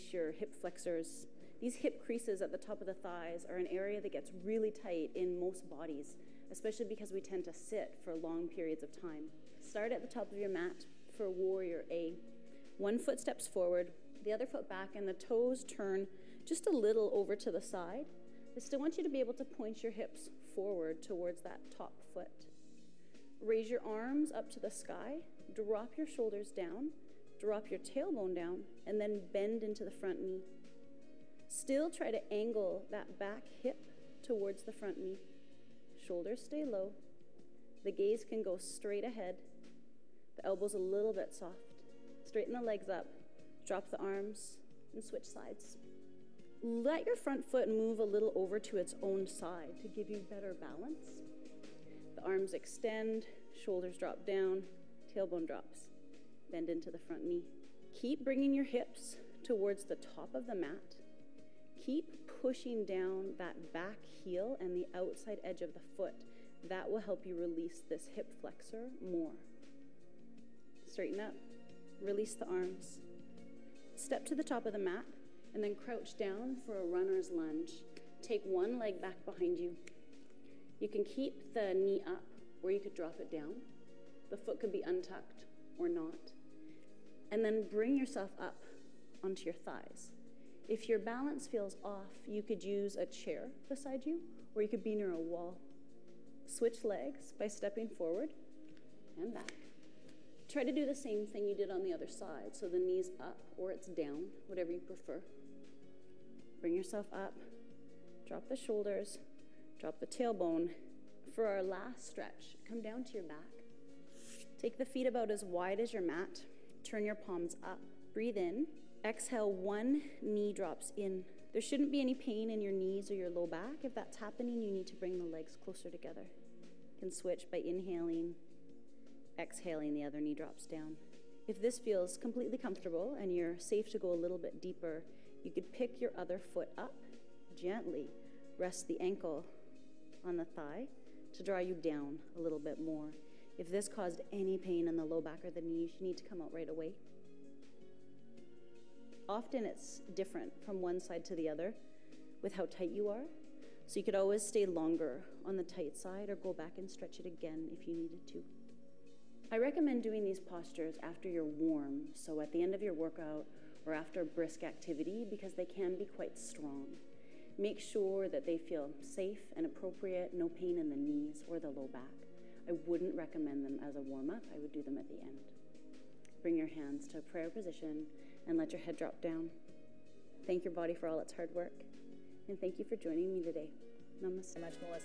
release your hip flexors. These hip creases at the top of the thighs are an area that gets really tight in most bodies, especially because we tend to sit for long periods of time. Start at the top of your mat for Warrior A. One foot steps forward, the other foot back, and the toes turn just a little over to the side. I still want you to be able to point your hips forward towards that top foot. Raise your arms up to the sky, drop your shoulders down, drop your tailbone down, and then bend into the front knee. Still try to angle that back hip towards the front knee. Shoulders stay low. The gaze can go straight ahead. The elbows a little bit soft. Straighten the legs up. Drop the arms and switch sides. Let your front foot move a little over to its own side to give you better balance. The arms extend, shoulders drop down, tailbone drops. Bend into the front knee. Keep bringing your hips towards the top of the mat. Keep pushing down that back heel and the outside edge of the foot. That will help you release this hip flexor more. Straighten up, release the arms. Step to the top of the mat and then crouch down for a runner's lunge. Take one leg back behind you. You can keep the knee up or you could drop it down. The foot could be untucked or not. And then bring yourself up onto your thighs. If your balance feels off, you could use a chair beside you, or you could be near a wall. Switch legs by stepping forward and back. Try to do the same thing you did on the other side, so the knee's up or it's down, whatever you prefer. Bring yourself up, drop the shoulders, drop the tailbone. For our last stretch, come down to your back. Take the feet about as wide as your mat. Turn your palms up. Breathe in. Exhale, one knee drops in. There shouldn't be any pain in your knees or your low back. If that's happening, you need to bring the legs closer together. You can switch by inhaling, exhaling, the other knee drops down. If this feels completely comfortable and you're safe to go a little bit deeper, you could pick your other foot up, gently rest the ankle on the thigh to draw you down a little bit more. If this caused any pain in the low back or the knees, you need to come out right away. Often it's different from one side to the other with how tight you are. So you could always stay longer on the tight side or go back and stretch it again if you needed to. I recommend doing these postures after you're warm, so at the end of your workout or after brisk activity, because they can be quite strong. Make sure that they feel safe and appropriate, no pain in the knees or the low back. I wouldn't recommend them as a warm-up. I would do them at the end. Bring your hands to a prayer position and let your head drop down. Thank your body for all its hard work. And thank you for joining me today. Namaste. Much, Melissa.